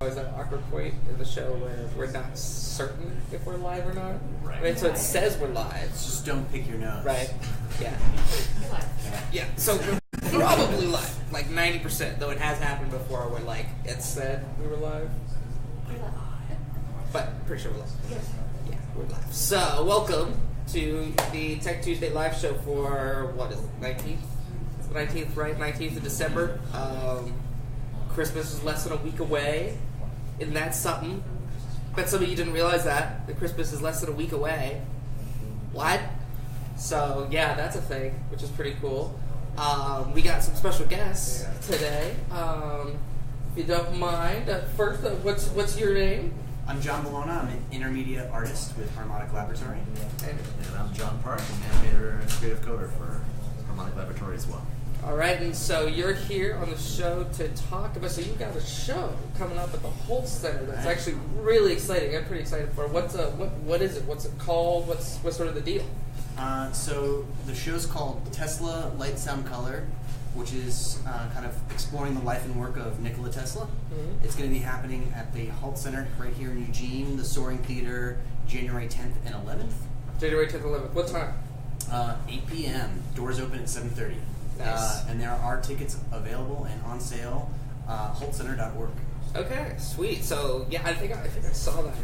Always that awkward point in the show where we're not certain if we're live or not. Right. So it says we're live. Just don't pick your nose. Right. Yeah. Yeah. So we're probably live, like 90%. Though it has happened before where like it said we were live. But pretty sure we're live. Yeah, we're live. So welcome to the Tech Tuesday live show for what is it? 19th? It's the 19th, right? 19th of December. Christmas is less than a week away. Isn't that something? Bet some of you didn't realize that Christmas is less than a week away. What? So yeah, that's a thing, which is pretty cool. We got some special guests today. If you don't mind, first, what's your name? I'm John Bellona. I'm an intermediate artist with Harmonic Laboratory. And I'm John Park, an animator and creative coder for Harmonic Laboratory as well. All right, and so you're here on the show to talk about. So you got a show coming up at the Holt Center that's actually really exciting. I'm pretty excited for it. What is it? What's it called? What's sort of the deal? So the show's called Tesla Light Sound Color, which is kind of exploring the life and work of Nikola Tesla. Mm-hmm. It's going to be happening at the Holt Center right here in Eugene, the Soaring Theater, January 10th and 11th. January 10th and 11th. What time? 8 p.m. Doors open at 7:30. Nice. And there are tickets available and on sale, holtcenter.org. Okay, sweet. So yeah, I think I saw that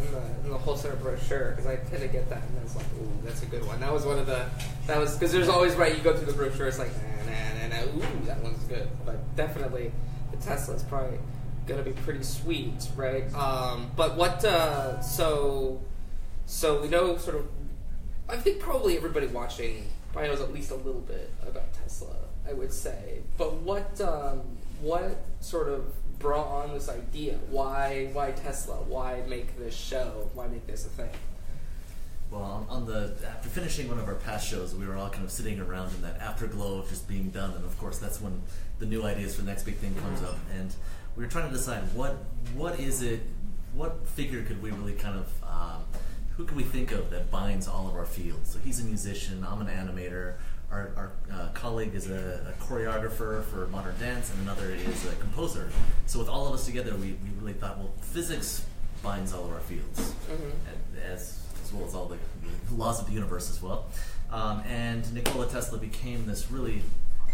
in the Holt Center brochure because I tend to get that, and I was like, ooh, that's a good one. That was because there's always you go through the brochure, it's like nah, ooh, that one's good. But definitely, the Tesla's probably gonna be pretty sweet, right? But what? So we know sort of. I think probably everybody watching probably knows at least a little bit about Tesla, I would say. But what sort of brought on this idea? Why Tesla? Why make this show? Why make this a thing? Well, after finishing one of our past shows, we were all kind of sitting around in that afterglow of just being done, and of course that's when the new ideas for the next big thing comes up, and we were trying to decide what is it, what figure could we really kind of who can we think of that binds all of our fields? So he's a musician, I'm an animator, our colleague is a choreographer for modern dance, and another is a composer. So with all of us together, we really thought, well, physics binds all of our fields, mm-hmm. as well as all the laws of the universe as well. And Nikola Tesla became this really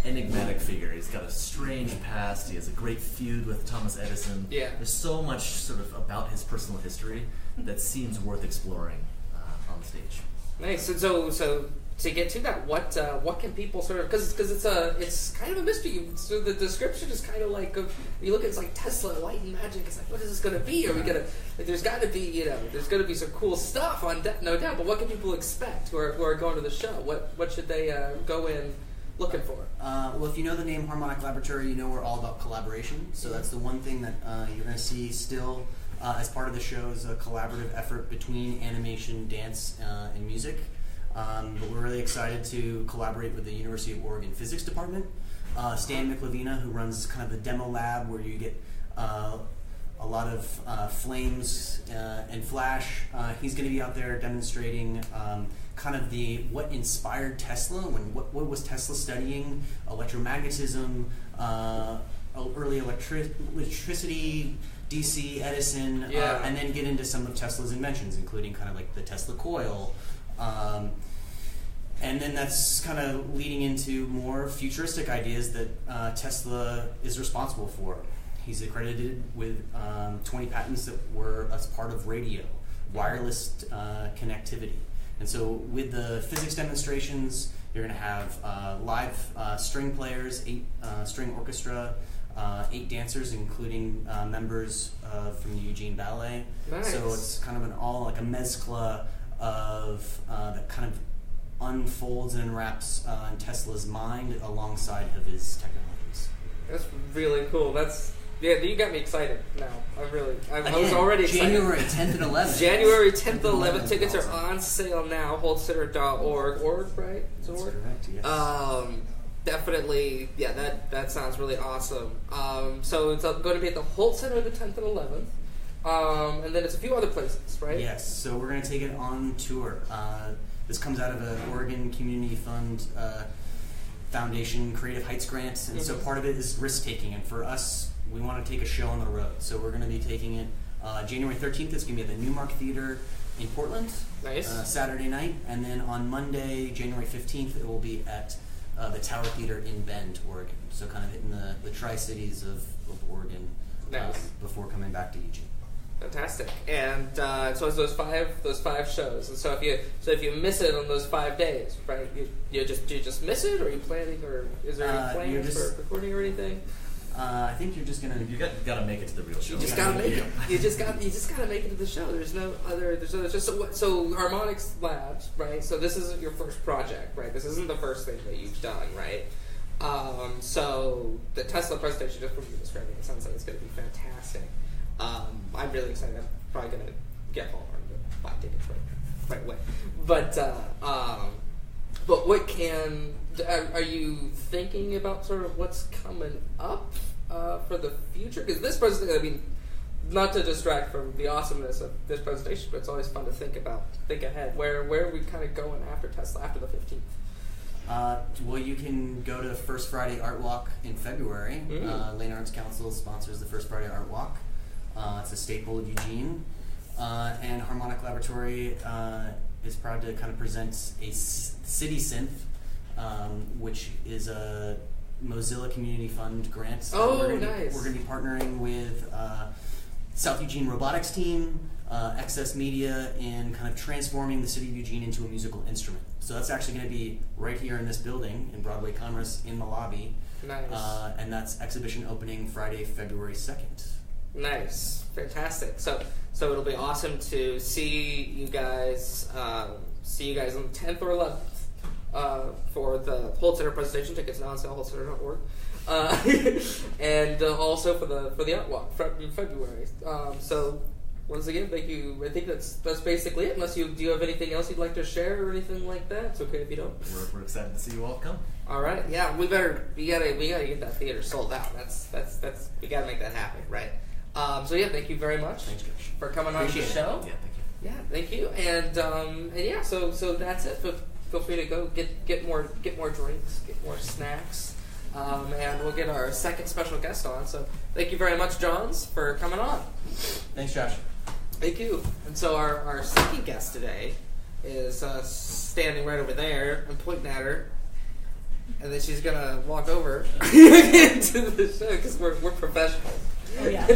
enigmatic figure. He's got a strange past. He has a great feud with Thomas Edison. Yeah. There's so much sort of about his personal history that seems worth exploring on the stage. Nice. So to get to that, what can people sort of, because it's kind of a mystery. So the description is kind of like you look at it's like Tesla, light and magic. It's like, what is this going to be? Are we gonna? There's got to be there's going to be some cool stuff on no doubt. But what can people expect who are going to the show? What should they go in looking for? Well, if you know the name Harmonic Laboratory, you know we're all about collaboration. So that's the one thing that you're going to see still as part of the show is a collaborative effort between animation, dance, and music. But we're really excited to collaborate with the University of Oregon Physics Department. Stan McLavina, who runs kind of the demo lab where you get a lot of flames and flash. He's going to be out there demonstrating kind of what inspired Tesla, what was Tesla studying, electromagnetism, early electricity, DC, Edison, and then get into some of Tesla's inventions, including kind of like the Tesla coil. And then that's kind of leading into more futuristic ideas that Tesla is responsible for. He's accredited with 20 patents that were as part of radio, wireless connectivity. And so with the physics demonstrations, you're going to have live string players, 8 string orchestra, 8 dancers, including members from the Eugene Ballet. Nice. So it's kind of a mezcla of that kind of unfolds and unwraps in Tesla's mind alongside of his technologies. That's really cool. You got me excited now. I was already excited. January 10th and 11th. January 10th and 11th. Tickets are on sale now. holtcenter.org. Right? That's correct, yes. Definitely, yeah, that sounds really awesome. So it's going to be at the Holt Center the 10th and 11th. And then it's a few other places, right? Yes, so we're going to take it on tour. This comes out of an Oregon Community Fund Foundation Creative Heights grant, and so part of it is risk-taking. And for us, we want to take a show on the road. So we're going to be taking it January 13th. It's going to be at the Newmark Theater in Portland. Nice. Saturday night. And then on Monday, January 15th, it will be at the Tower Theater in Bend, Oregon. So kind of hitting the Tri-Cities of Oregon before coming back to Eugene. Fantastic. And so it's those five shows. And so if you miss it on those 5 days, right? Do you just miss it, or are you planning, or is there any plans for recording or anything? I think you're just gonna. You got to make it to the real show. You just gotta make it. You just gotta make it to the show. There's no other. There's just so Harmonic Labs, right? So this isn't your first project, right? This isn't the first thing that you've done, right? So the Tesla presentation, just from you describing it, sounds like it's going to be fantastic. I'm really excited. I'm probably going to get home and buy tickets right away. But what are you thinking about? Sort of what's coming up for the future? Because this presentation, I mean, not to distract from the awesomeness of this presentation, but it's always fun to think ahead. Where are we kind of going after Tesla after the 15th? Well, you can go to the First Friday Art Walk in February. Lane Arts Council sponsors the First Friday Art Walk. It's a staple of Eugene. And Harmonic Laboratory is proud to kind of present a City Synth, which is a Mozilla Community Fund grant. Nice. We're going to be partnering with South Eugene Robotics Team, Excess Media, in kind of transforming the city of Eugene into a musical instrument. So that's actually going to be right here in this building in Broadway Commerce in the lobby. Nice. And that's exhibition opening Friday, February 2nd. Nice. Fantastic. So it'll be awesome to see you guys on the 10th or 11th for the Holt Center presentation. Tickets now on sale, holtcenter.org. And also for the art walk in February. So once again, thank you. I think that's basically it. Unless do you have anything else you'd like to share or anything like that? It's okay if you don't. We're excited to see you all come. All right. Yeah, we gotta get that theater sold out. That's we gotta make that happen, right? So yeah, thank you very much. Thanks, Josh. For coming on the show. Yeah, thank you. Yeah, thank you. And yeah, so that's it. Feel free to go get more drinks, get more snacks, and we'll get our second special guest on. So thank you very much, Johns, for coming on. Thanks, Josh. Thank you. And so our second guest today is standing right over there. I'm pointing at her, and then she's gonna walk over into the show because we're professionals. Oh yeah.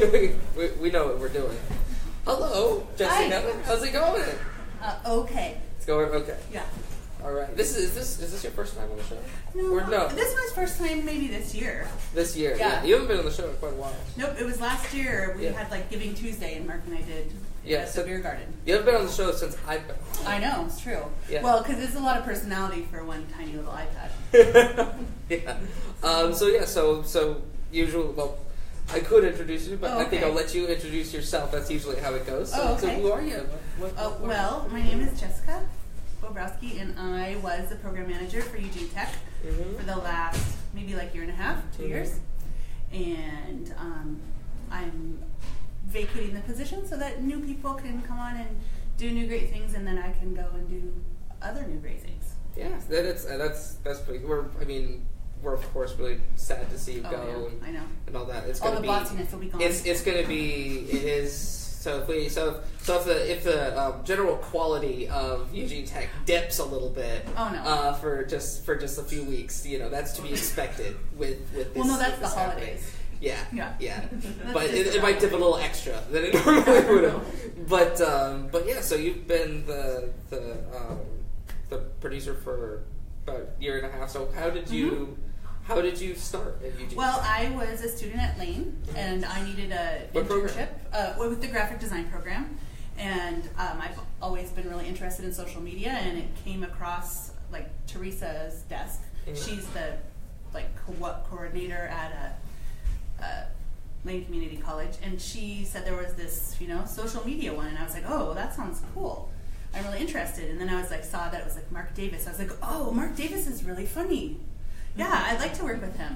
we know what we're doing. Hello, Jessica. Hi. How's it going? Okay. It's going okay. Yeah. All right. Is this your first time on the show? No, Or no? This was first time maybe this year. This year. Yeah. You haven't been on the show in quite a while. Nope, it was last year. We Yeah. had like Giving Tuesday, and Mark and I did at the beer garden. You haven't been on the show since I've been. I know, it's true. Yeah. Well, because it's a lot of personality for one tiny little iPad. Yeah. So usually, well, I could introduce you, but I think I'll let you introduce yourself. That's usually how it goes. So, okay. So who are you? Well, my name is Jessica Bobrowski, and I was the program manager for Eugene Tech for the last maybe like year and a half, 2 years. And I'm vacating the position so that new people can come on and do new great things, and then I can go and do other new great things. Yeah, that's pretty. We're of course really sad to see you go. Yeah, I know. And all that. It's all gonna the be. bossiness will be gone. It's going to be. It is. So if the general quality of Eugene Tech dips a little bit, for just a few weeks, that's to be expected with this. Well, no, that's the happening. holidays. Yeah. But it might dip a little extra than it normally would have. But yeah. So you've been the producer for about a year and a half. So how did you start at Eugene? Well, I was a student at Lane, and I needed an internship with the graphic design program. And I've always been really interested in social media, and it came across like Teresa's desk. She's the coordinator at Lane Community College, and she said there was this social media one, and I was like, oh, that sounds cool. I'm really interested. And then I was like, saw that it was like Mark Davis. I was like, oh, Mark Davis is really funny. Yeah, I'd like to work with him.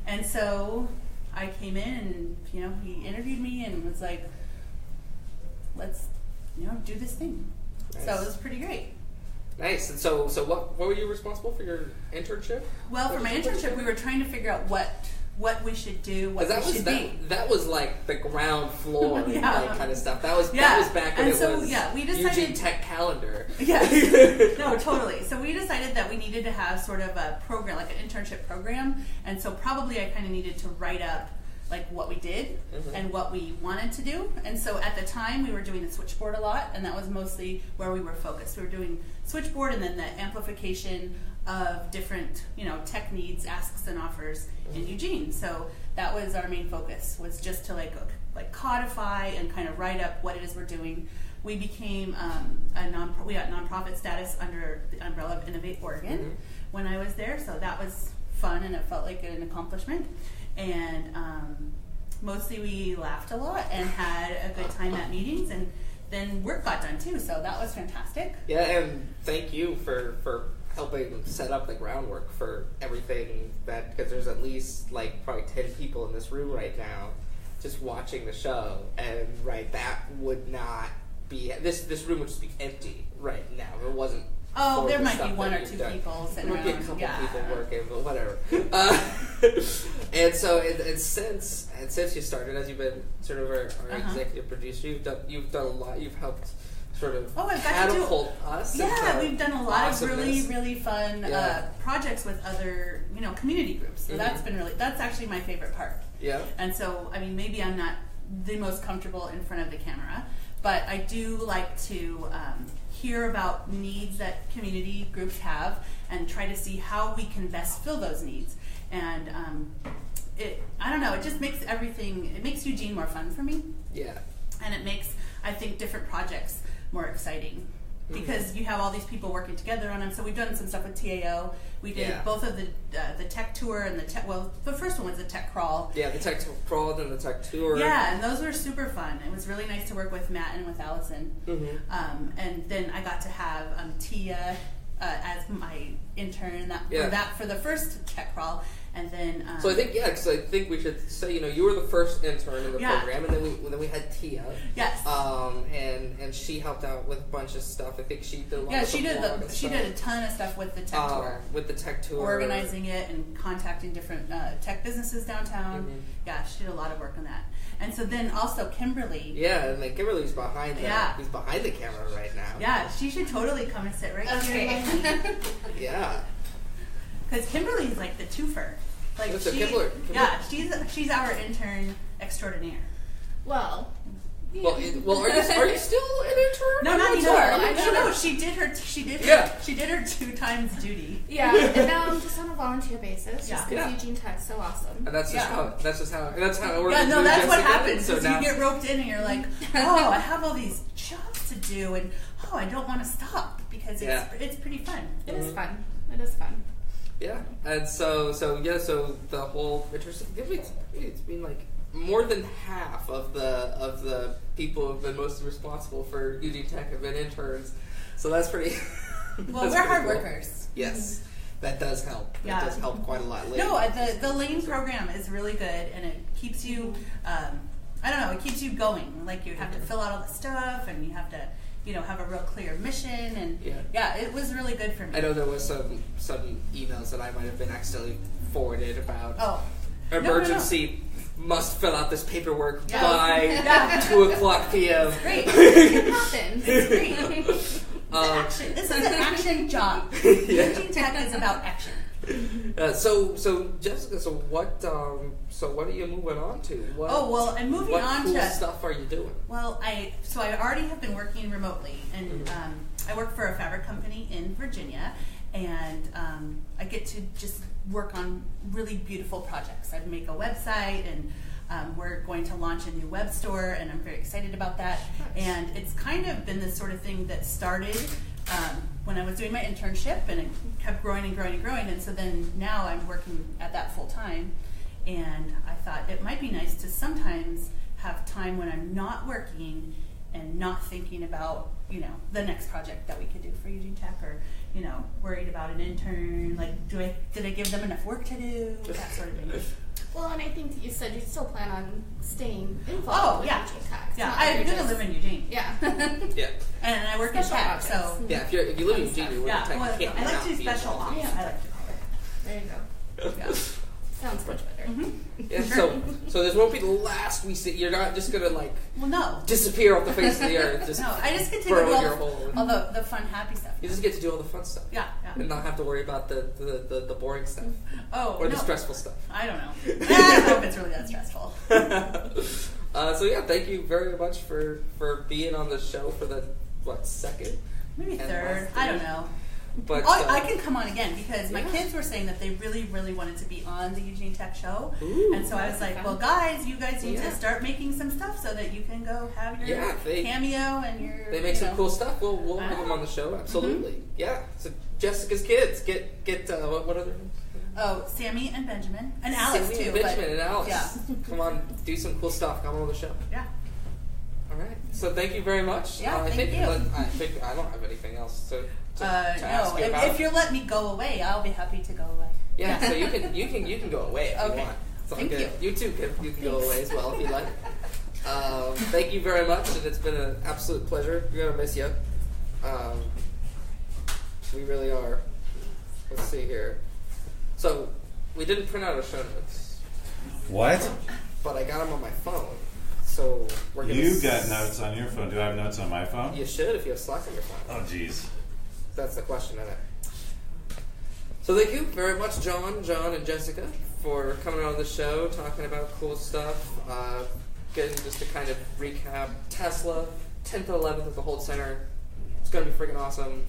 And so I came in, and he interviewed me and was like, let's do this thing. Nice. So it was pretty great. Nice. And so what were you responsible for your internship? Well, for my internship, we were trying to figure out what what we should do, what we should be. That was like the ground floor like, kind of stuff. That was back when and so, we decided Eugene Tech Calendar. Yes. No, totally. So we decided that we needed to have sort of a program, like an internship program, and so probably I kind of needed to write up like what we did and what we wanted to do. And so at the time we were doing the switchboard a lot, and that was mostly where we were focused. We were doing switchboard and then the amplification of different, tech needs, asks and offers in Eugene. So that was our main focus, was just to like codify and kind of write up what it is we're doing. We became we got nonprofit status under the umbrella of Innovate Oregon when I was there, so that was fun and it felt like an accomplishment. And mostly we laughed a lot and had a good time at meetings, and then work got done too, so that was fantastic. Yeah, and thank you for helping set up the groundwork for everything, because there's at least like probably 10 people in this room right now just watching the show, and that would not be, this room would just be empty right now. It wasn't. Oh, there might be one or two people sitting around. There might be a couple people working, but whatever. And so, and since you started, as you've been sort of our executive producer, you've done a lot. You've helped sort of catapult us. Yeah, we've done a lot of really, really fun projects with other, community groups. So that's actually my favorite part. Yeah. And so, I mean, maybe I'm not the most comfortable in front of the camera, but I do like to hear about needs that community groups have and try to see how we can best fill those needs. And I don't know, it just makes it makes Eugene more fun for me. Yeah. And it makes, I think, different projects more exciting. Because you have all these people working together on them. So we've done some stuff with TAO. We did both of the tech tour and the first one was the tech crawl. Yeah, the tech crawl and the tech tour. Yeah, and those were super fun. It was really nice to work with Matt and with Allison. And then I got to have Tia as my intern for the first tech crawl. And then so I think we should say, you were the first intern in the program, and then we had Tia. Yes. And she helped out with a bunch of stuff. I think she did a lot of she did a ton of stuff with the tech tour. With the tech tour, organizing it and contacting different tech businesses downtown. Yeah, she did a lot of work on that. And so then also Kimberly. Yeah, and like Kimberly's behind he's behind the camera right now. Yeah, she should totally come and sit right here. Yeah. Because Kimberly's like the twofer. Like Kimberly. Yeah, she's our intern extraordinaire. Well, are you still an intern? No, not anymore. No, she did her 2 times duty. Yeah, and now I'm just on a volunteer basis, just because Eugene Tech's so awesome. And that's how it works. Yeah, no, that's what happens. So you get roped in, and you're like, oh, I have all these jobs to do, and I don't want to stop because it's pretty fun. It is fun. It is fun. Yeah, and so the whole it's been like more than half of the people who've been most responsible for Eugene Tech have been interns, so that's pretty. Well, we're hard workers. Yes, that does help. Yeah. That does help quite a lot. Later. No, the Lane program is really good, and it keeps you. It keeps you going. Like you have to fill out all the stuff, and you have to. Have a real clear mission, and it was really good for me. I know there was some emails that I might have been accidentally forwarded about. Emergency must fill out this paperwork by 2:00 p.m. It's great. It happens. It's great. This is an action job. Eugene Tech is about action. So Jessica, what are you moving on to? I'm moving on to... What cool stuff are you doing? Well, I already have been working remotely, and I work for a fabric company in Virginia, and I get to just work on really beautiful projects. I make a website, and we're going to launch a new web store, and I'm very excited about that. And it's kind of been this sort of thing that started when I was doing my internship, and it kept growing and growing and growing, and so then now I'm working at that full time, and I thought it might be nice to sometimes have time when I'm not working and not thinking about, the next project that we could do for Eugene Tech, or, worried about an intern, like, did I give them enough work to do, that sort of thing. Well, and I think that you said you still plan on staying involved with Eugene Tech. Yeah, I do live in Eugene. Yeah. Yeah. And I work in tech, so... Yeah, if you live in Eugene, you work in tech. I like to do special ops. Yeah. I like to call it. There you go. Yeah. Sounds much better. Okay. Mm-hmm. Yeah. So this won't be the last we see. You're not just gonna like no disappear off the face of the earth. Just no, I just get to do all the fun, happy stuff. You just get to do all the fun stuff. Yeah. And not have to worry about the boring stuff. Or the stressful stuff. I don't know. I don't know if it's really that stressful. So yeah, thank you very much for being on the show for the second, maybe third. I don't know. But I can come on again because my kids were saying that they really, really wanted to be on the Eugene Tech Show. Ooh, and so I was like, well, guys, you guys need to start making some stuff so that you can go have your cameo and your... They make some cool stuff. We'll have them on the show. Absolutely. Mm-hmm. Yeah. So Jessica's kids, get what are their names? Oh, Sammy and Benjamin. And Alex, Sammy too. And Benjamin and Alex. Yeah. Come on, do some cool stuff. Come on the show. Yeah. All right. So thank you very much. Yeah, I thank you. I think I don't have anything else to ask you about. If you'll let me go away, I'll be happy to go away. Yeah, so you can go away if you want. Thank you. You too can go away as well if you like. Thank you very much, and it's been an absolute pleasure. We're gonna miss you. We really are. Let's see here. So we didn't print out our show notes. What? But I got them on my phone. So we're gonna. You got notes on your phone. Do I have notes on my phone? You should if you have Slack on your phone. Oh, jeez. That's the question, isn't it? So thank you very much, John, and Jessica, for coming on the show, talking about cool stuff. Getting just to kind of recap Tesla, 10th and 11th at the Holt Center. It's gonna be freaking awesome.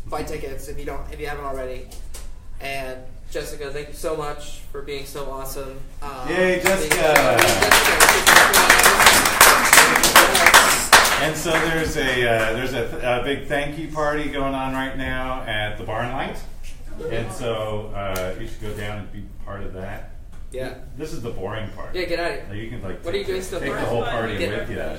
Buy tickets if you haven't already. And Jessica, thank you so much for being so awesome. Yay, Jessica! And so there's a big thank you party going on right now at the Barn Light, and so you should go down and be part of that. Yeah. This is the boring part. Yeah, get out of here. Like, you can what are you doing still? take the whole party with you. Yeah.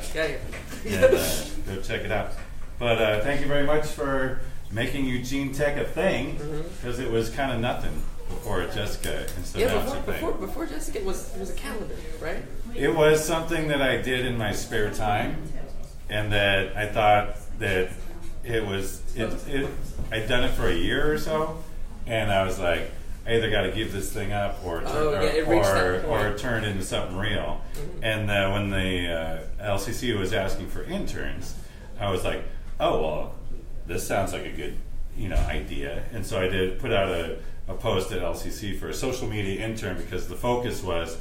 And go check it out. But thank you very much for making Eugene Tech a thing, because it was kind of nothing before Jessica, and so now it's a thing. Before Jessica it was a calendar, right? It was something that I did in my spare time, and that I thought that I'd done it for a year or so, and I was like, I either got to give this thing up or turn it into something real. Mm-hmm. And when the LCC was asking for interns, I was like, oh well, this sounds like a good idea. And so I did put out a post at LCC for a social media intern, because the focus was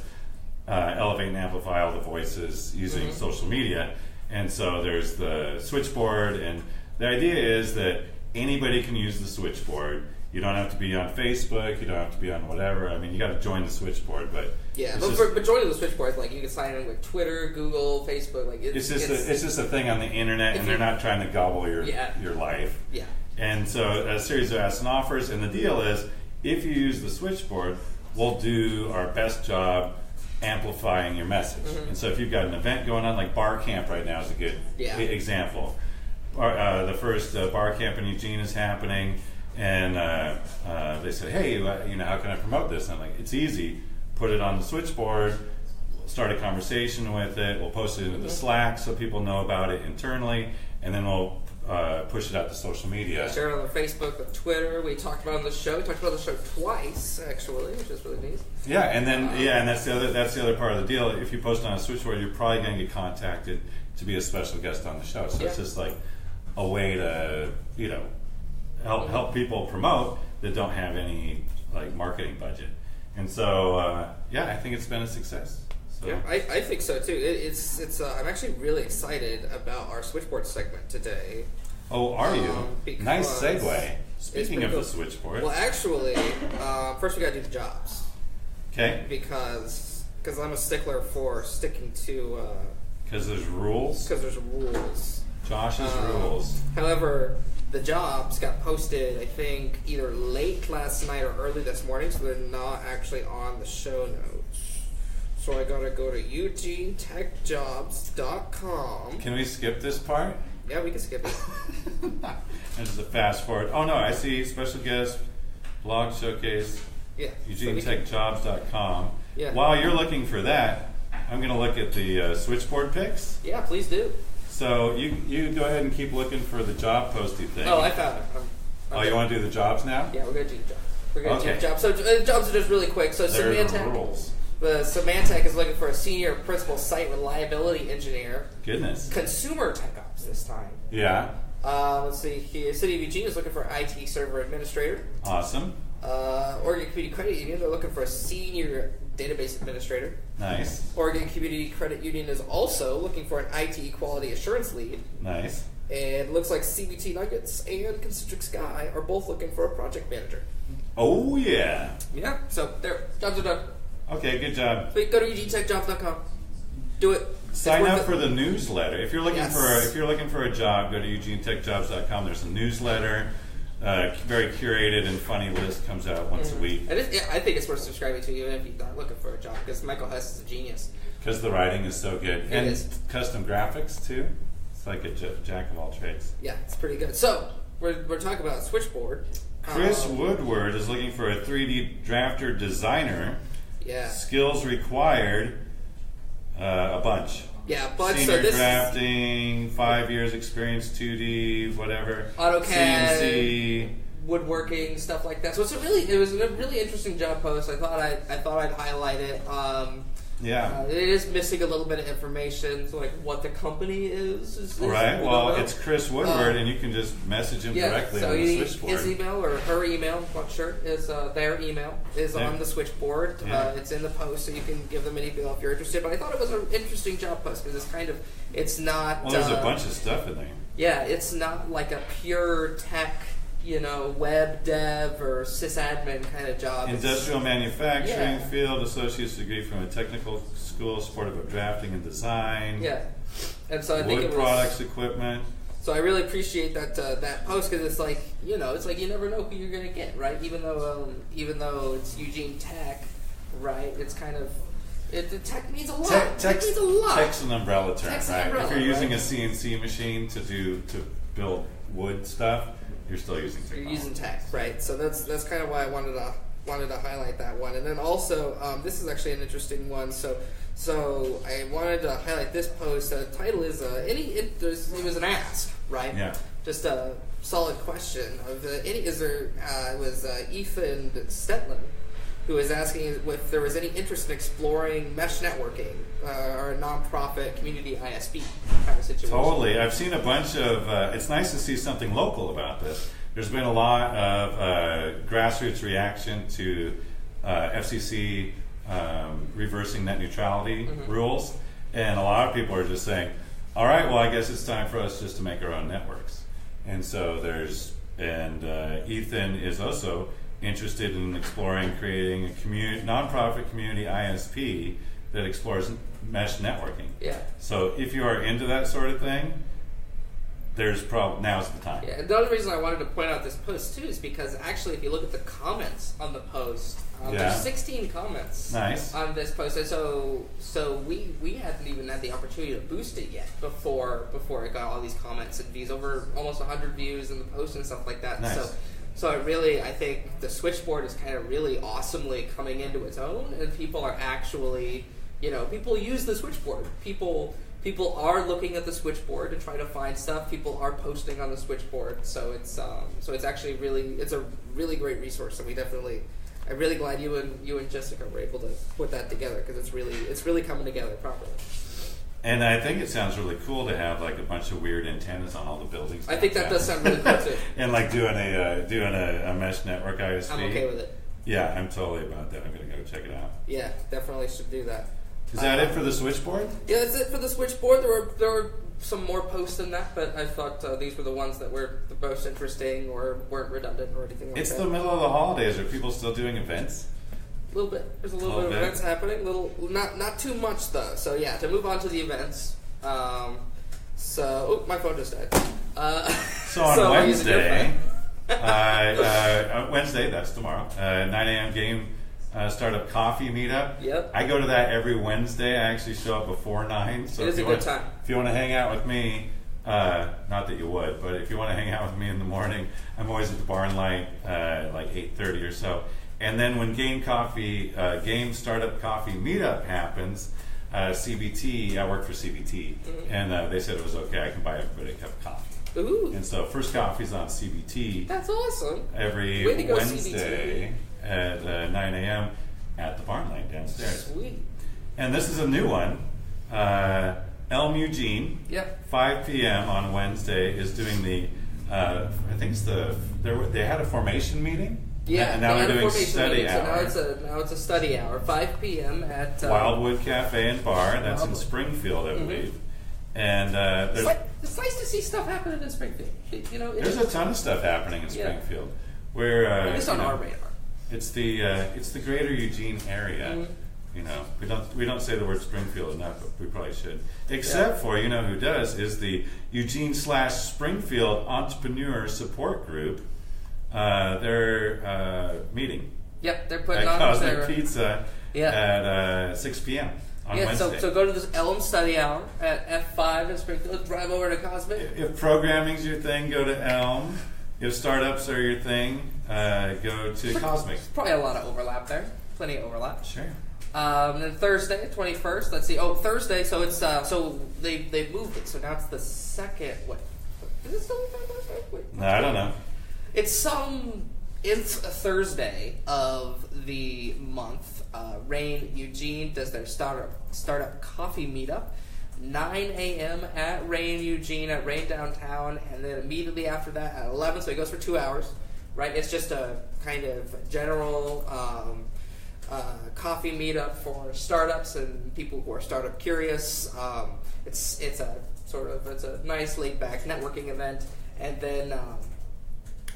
elevate and amplify all the voices using social media. And so there's the switchboard, and the idea is that anybody can use the switchboard. You don't have to be on Facebook. You don't have to be on whatever. I mean, you got to join the switchboard, but but joining the switchboard, like you can sign in with Twitter, Google, Facebook. Like it's just a thing on the internet, and they're not trying to gobble your life. Yeah. And so a series of asks and offers, and the deal is, if you use the switchboard, we'll do our best job amplifying your message. Mm-hmm. And so if you've got an event going on, like Bar Camp right now is a good example. The first Bar Camp in Eugene is happening, and they said, hey, how can I promote this? And I'm like, it's easy. Put it on the switchboard, start a conversation with it, we'll post it into the Slack so people know about it internally, and then we'll push it out to social media. Share it on the Facebook, the Twitter. We talked about it on the show. We talked about the show twice, actually, which is really neat. Yeah, and then and that's the other part of the deal. If you post on a switchboard, you're probably going to get contacted to be a special guest on the show. So it's just like a way to help people promote that don't have any marketing budget. And so I think it's been a success. So. Yeah, I think so too. It's I'm actually really excited about our switchboard segment today. Oh, are you? Nice segue. Speaking of the switchboard. Well, actually, first we got to do the jobs. Okay. Because I'm a stickler for sticking to. Because there's rules. Because there's rules. Josh's rules. However, the jobs got posted, I think, either late last night or early this morning, so they're not actually on the show notes. So I gotta go to eugenetechjobs.com. Can we skip this part? Yeah, we can skip it. This is a fast forward. Oh no, I see special guest, blog showcase, eugenetechjobs.com. Yeah. While you're looking for that, I'm gonna look at the switchboard picks. Yeah, please do. So you go ahead and keep looking for the job posting thing. Oh, I found it. You want to do the jobs now? Yeah, we're going to do the jobs. We're going to do the jobs. So jobs are just really quick. So there are rules. The Symantec is looking for a senior principal site reliability engineer. Goodness. Consumer tech ops this time. Yeah. Let's see here. City of Eugene is looking for an IT server administrator. Awesome. Oregon Community Credit Union, they're looking for a senior database administrator. Nice. Oregon Community Credit Union is also looking for an IT quality assurance lead. Nice. And it looks like CBT Nuggets and Concentric Sky are both looking for a project manager. Oh, yeah. Yeah, so there, jobs are done. Okay, good job. Sweet, go to eugenetechjobs.com. Do it. Sign up for the newsletter. If you're looking Yes. for a job, go to eugenetechjobs.com. There's a newsletter. Very curated and funny list comes out once a week. And I think it's worth subscribing to even if you're not looking for a job, because Michael Hess is a genius. Because the writing is so good. It is. Custom graphics, too. It's like a jack of all trades. Yeah, it's pretty good. So, we're talking about Switchboard. Chris Woodward is looking for a 3D drafter designer. Yeah. Skills required, a bunch. Yeah, but Senior so this drafting, 5 years experience, 2D, whatever. AutoCAD, CNC, woodworking, stuff like that. So it was a really interesting job post. I thought I'd highlight it. yeah. It is missing a little bit of information, so like what the company is Right. Well, it's Chris Woodward, and you can just message him directly so on the switchboard. his email or her email, I'm not sure, is their email is on the switchboard. Yeah. It's in the post, so you can give them an email if you're interested. But I thought it was an interesting job post because it's not. Well, there's a bunch of stuff in there. Yeah, it's not like a pure tech, web dev or sysadmin kind of job. Industrial manufacturing Yeah. field, associate's degree from a technical school, supportive of drafting and design. Yeah, and so I think Wood it was. products, equipment. So I really appreciate that post because it's like you never know who you're gonna get, right? Even though it's Eugene Tech, right? It's kind of the tech means a lot. Tech means a lot. Tech's an umbrella term, Tech's an right? umbrella, If you're using right? a CNC machine to build wood stuff, you're still using technology. You're using tech, right? So that's kind of why I wanted to highlight that one. And then also, this is actually an interesting one. So I wanted to highlight this post. The title is it was an ask, right? Yeah. Just a solid question. It was Ethan Stetlin who was asking if there was any interest in exploring mesh networking or a nonprofit community ISP kind of situation. Totally. I've seen a bunch of, it's nice to see something local about this. There's been a lot of grassroots reaction to FCC reversing net neutrality rules. And a lot of people are just saying, all right, well, I guess it's time for us just to make our own networks. And so Ethan is also interested in exploring creating a nonprofit community ISP that explores mesh networking. Yeah. So if you are into that sort of thing, now's the time. Yeah, and the other reason I wanted to point out this post too is because actually, if you look at the comments on the post, there's 16 comments. Nice. On this post, and so we hadn't even had the opportunity to boost it yet before it got all these comments and views, over almost 100 views in the post and stuff like that. Nice. So I think the switchboard is kind of really awesomely coming into its own, and people are actually, people use the switchboard. People are looking at the switchboard to try to find stuff. People are posting on the switchboard, so it's actually it's a really great resource. And I'm really glad you and Jessica were able to put that together because it's really coming together properly. And I think it sounds really cool to have like a bunch of weird antennas on all the buildings. I think that does sound really cool too. And like doing a mesh network ISP. I'm okay with it. Yeah, I'm totally about that. I'm gonna go check it out. Yeah, definitely should do that. Is that it for the switchboard? Yeah, that's it for the switchboard. There were some more posts than that, but I thought these were the ones that were the most interesting or weren't redundant or anything like that. It's the middle of the holidays. Are people still doing events? A little bit. There's a little bit of events happening. Not too much though. So yeah, to move on to the events. My phone just died. So on Wednesday, Wednesday, that's tomorrow. 9 a.m. game startup coffee meetup. Yep. I go to that every Wednesday. I actually show up before 9. So it is a good time. If you want to hang out with me, not that you would, but if you want to hang out with me in the morning, I'm always at the Barn Light like 8:30 or so. And then when game startup coffee meetup happens, CBT, I work for CBT, and they said it was okay. I can buy everybody a cup of coffee. Ooh. And so first coffee's on CBT. That's awesome. Every Way to go, Wednesday CBT. at 9 a.m. at the barn light downstairs. Sweet. And this is a new one. Elm Eugene, 5 p.m. on Wednesday, is doing the, I think it's they had a formation meeting? Yeah, and now they're doing study hour. So now it's a study hour, 5 p.m. at Wildwood Cafe and Bar. That's in Springfield, I believe. And it's nice to see stuff happening in Springfield. You know, there's a ton of stuff happening in Springfield. Where at least on our radar. It's the greater Eugene area. Mm-hmm. You know, we don't say the word Springfield enough, but we probably should. Except for, you know who does, is the Eugene/Springfield Entrepreneur Support Group. They're meeting. Yep, they're putting at on Cosmic Pizza at 6 p.m. on Wednesday. So go to this Elm Study Hour at F5 in Springfield. Drive over to Cosmic. If programming's your thing, go to Elm. If startups are your thing, go to Cosmic. There's probably a lot of overlap there. Plenty of overlap. Sure. Then Thursday, 21st. Let's see. Oh, Thursday. So it's so they moved it. So now it's the second. What? Is it still Thursday? Wait, no, I don't know. It's a Thursday of the month. Rain Eugene does their startup coffee meetup. 9 a.m. at Rain Eugene at Rain Downtown, and then immediately after that at 11. So it goes for 2 hours. Right. It's just a kind of general. Coffee meetup for startups and people who are startup curious. It's a nice laid back networking event, and then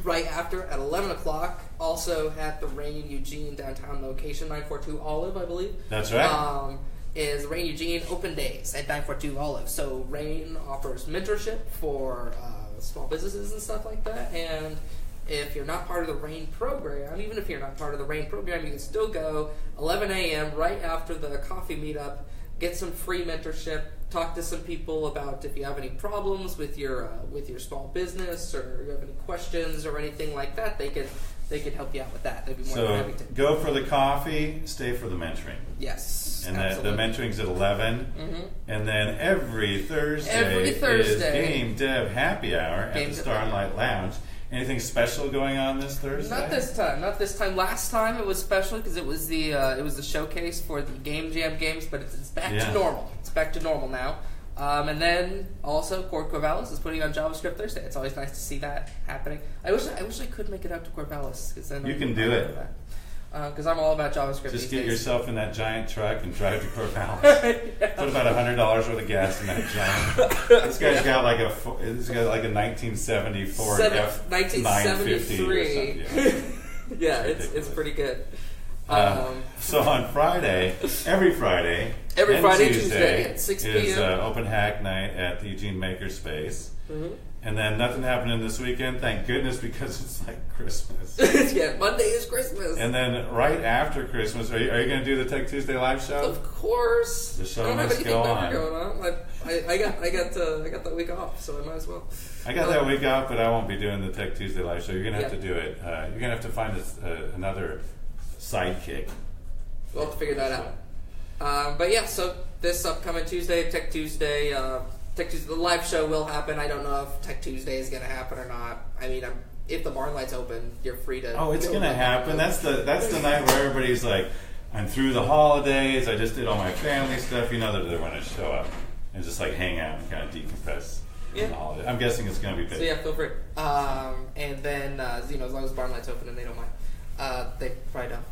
right after at 11 o'clock, also at the Rain Eugene downtown location, 942 Olive, I believe. That's right. Is Rain Eugene Open Days at 942 Olive. So Rain offers mentorship for small businesses and stuff like that, and if you're not part of the RAIN program, even if you're not part of the RAIN program, you can still go 11 a.m. right after the coffee meetup, get some free mentorship, talk to some people about if you have any problems with your small business, or you have any questions or anything like that. They can help you out with that. They'd be more than happy to. Go for the coffee, stay for the mentoring. Yes, and the mentoring's at 11, and then every Thursday is Game Dev Happy Hour at the Starlight Lounge. Anything special going on this Thursday? Not this time. Last time it was special because it was the showcase for the Game Jam games, but it's back to normal. It's back to normal now. And then also Corvallis is putting on JavaScript Thursday. It's always nice to see that happening. I wish I could make it out to Corvallis because then you can do it. Because I'm all about JavaScript. Just get yourself in that giant truck and drive to Corvallis. Put about $100 worth of gas in that giant. This guy's got like a 1970 Ford F950 or something. Yeah, it's pretty good. So on Friday, every Friday, Tuesday at 6 p.m. is Open Hack Night at the Eugene Makerspace. And then nothing happening this weekend, thank goodness, because it's like Christmas. Yeah, Monday is Christmas. And then right after Christmas, are you going to do the Tech Tuesday live show? Of course. The show must go on. I got that week off, so I might as well. I got that week off, but I won't be doing the Tech Tuesday live show. You're going to have to do it. You're going to have to find another sidekick. We'll have to figure that out. But yeah, so this upcoming Tuesday, Tech Tuesday, the live show will happen. I don't know if Tech Tuesday is going to happen or not. I mean, if the barn light's open, you're free to. Oh, it's going to happen. That's the night where everybody's like, I'm through the holidays. I just did all my family stuff. You know that they're going to show up and just like hang out and kind of decompress. Yeah. The holiday. I'm guessing it's going to be big. So yeah, feel free. And then as long as the barn light's open and they don't mind, they probably don't.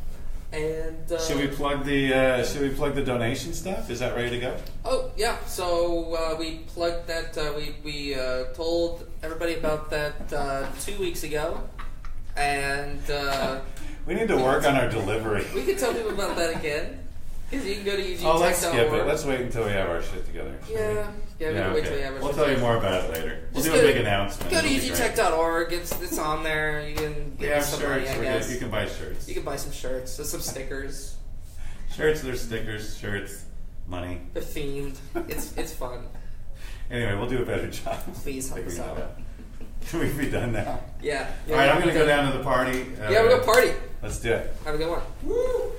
And should we plug the donation stuff? Is that ready to go? Oh yeah. So we plugged that. We told everybody about that 2 weeks ago, and we need to work on our delivery. We can tell people about that again. Because you can go to UGTech.org. Oh, let's skip it. Let's wait until we have our shit together. Yeah, wait till we have our We'll tell you more about it later. We'll do a big announcement. Go to UGTech.org. It's on there. You can get some shirts. money, I guess. You can buy shirts. You can buy some shirts. There's some stickers. There's stickers, shirts, money. They're themed. It's fun. Anyway, we'll do a better job. Please help us out. Can we be done now? Yeah. All right, I'm going to go down to the party. Yeah, we're going to party. Let's do it. Have a good one. Woo!